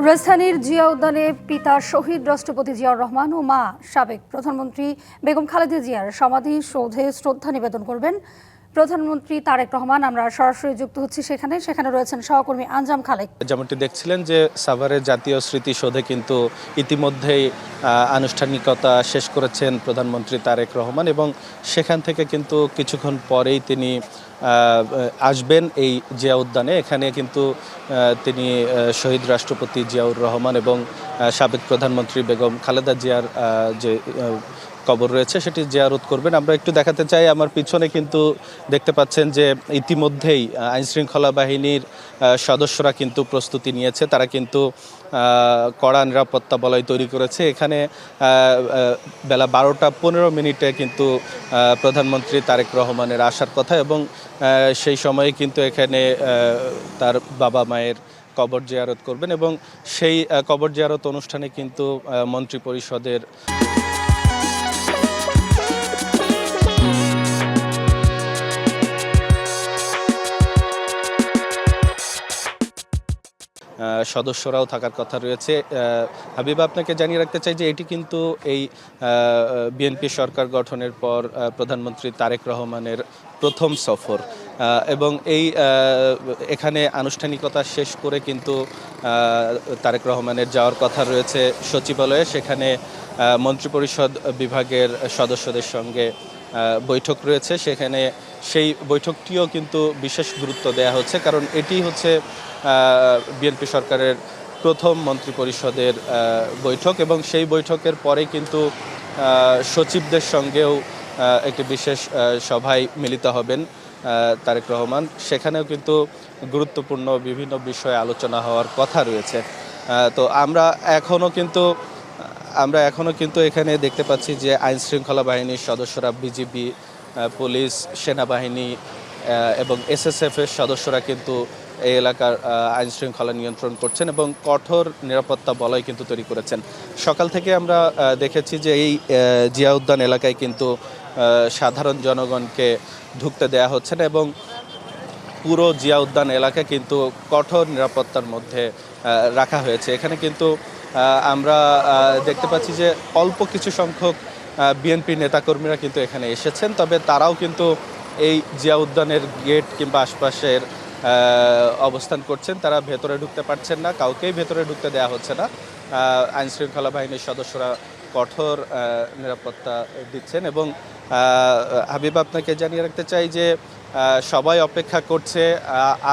রাজধানীর জিয়া উদ্যানে পিতা শহীদ রাষ্ট্রপতি জিয়াউর রহমান ও মা সাবেক প্রধানমন্ত্রী বেগম খালেদা জিয়ার সমাধি সৌধে শ্রদ্ধা নিবেদন করবেন প্রধানমন্ত্রী তারেক রহমান। আমরা সরাসরি যুক্ত হচ্ছি সেখানে রয়েছেন সহকর্মী আঞ্জাম খালেক। যেমনটি দেখছিলেন যে সাভারের জাতীয় স্মৃতিসৌধে কিন্তু ইতিমধ্যেই আনুষ্ঠানিকতা শেষ করেছেন প্রধানমন্ত্রী তারেক রহমান এবং সেখান থেকে কিন্তু কিছুক্ষণ পরেই তিনি আসবেন এই জিয়া উদ্যানে। এখানে কিন্তু তিনি শহীদ রাষ্ট্রপতি জিয়াউর রহমান এবং সাবেক প্রধানমন্ত্রী বেগম খালেদা জিয়ার যে কবর রয়েছে সেটি জিয়ারত করবেন। আমরা একটু দেখাতে চাই, আমার পিছনে কিন্তু দেখতে পাচ্ছেন যে ইতিমধ্যেই আইনশৃঙ্খলা বাহিনীর সদস্যরা কিন্তু প্রস্তুতি নিয়েছে। তারা কিন্তু কড়া নিরাপত্তা বলয় তৈরি করেছে। এখানে বেলা 12:15 কিন্তু প্রধানমন্ত্রী তারেক রহমানের আসার কথা এবং সেই সময়ে কিন্তু এখানে তার বাবা মায়ের কবর জিয়ারত করবেন এবং সেই কবর জিয়ারত অনুষ্ঠানে কিন্তু মন্ত্রিপরিষদের সদস্যরাও থাকার কথা রয়েছে। হাবিবা, আপনাকে জানিয়ে রাখতে চাই যে এটি কিন্তু এই বিএনপি সরকার গঠনের পর প্রধানমন্ত্রী তারেক রহমানের প্রথম সফর এবং এই এখানে আনুষ্ঠানিকতা শেষ করে কিন্তু তারেক রহমানের যাওয়ার কথা রয়েছে সচিবালয়ে। সেখানে মন্ত্রিপরিষদ বিভাগের সদস্যদের সঙ্গে বৈঠক রয়েছে। সেখানে সেই বৈঠকটিও কিন্তু বিশেষ গুরুত্ব দেওয়া হচ্ছে, কারণ এটি হচ্ছে বিএনপি সরকারের প্রথম মন্ত্রিপরিষদের বৈঠক এবং সেই বৈঠকের পরে কিন্তু সচিবদের সঙ্গেও একটি বিশেষ সভায় মিলিত হবেন তারেক রহমান। সেখানেও কিন্তু গুরুত্বপূর্ণ বিভিন্ন বিষয়ে আলোচনা হওয়ার কথা রয়েছে। তো আমরা এখনও কিন্তু এখানে দেখতে পাচ্ছি যে আইনশৃঙ্খলা বাহিনীর সদস্যরা, বিজিবি, পুলিশ, সেনাবাহিনী এবং এসএসএফের সদস্যরা কিন্তু এই এলাকার আইনশৃঙ্খলা নিয়ন্ত্রণ করছেন এবং কঠোর নিরাপত্তা বলয় কিন্তু তৈরি করেছেন। সকাল থেকে আমরা দেখেছি যে এই জিয়া উদ্যান এলাকায় কিন্তু সাধারণ জনগণকে ঢুকতে দেয়া হচ্ছে না এবং পুরো জিয়া উদ্যান এলাকা কিন্তু কঠোর নিরাপত্তার মধ্যে রাখা হয়েছে। এখানে কিন্তু আমরা দেখতে পাচ্ছি যে অল্প কিছু সংখ্যক বিএনপি নেতাকর্মীরা কিন্তু এখানে এসেছেন, তবে তারাও কিন্তু এই জিয়া উদ্যানের গেট কিংবা আশপাশের অবস্থান করছেন। তারা ভেতরে ঢুকতে পারছেন না, কাউকেই ভেতরে ঢুকতে দেওয়া হচ্ছে না। আইনশৃঙ্খলা বাহিনীর সদস্যরা কঠোর নিরাপত্তা দিচ্ছেন এবং হাবিব, আপনাকে জানিয়ে রাখতে চাই যে সবাই অপেক্ষা করছে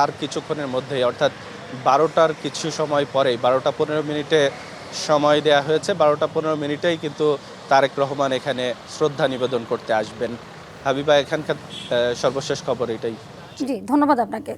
আর কিছুক্ষণের মধ্যেই, অর্থাৎ 12টার কিছু সময় পরেই 12:15 সময় দেয়া হয়েছে। 12:15 কিন্তু তারেক রহমান এখানে শ্রদ্ধা নিবেদন করতে আসবেন। হাবিবা, এখানকার সর্বশেষ খবর এটাই। জি, ধন্যবাদ আপনাকে।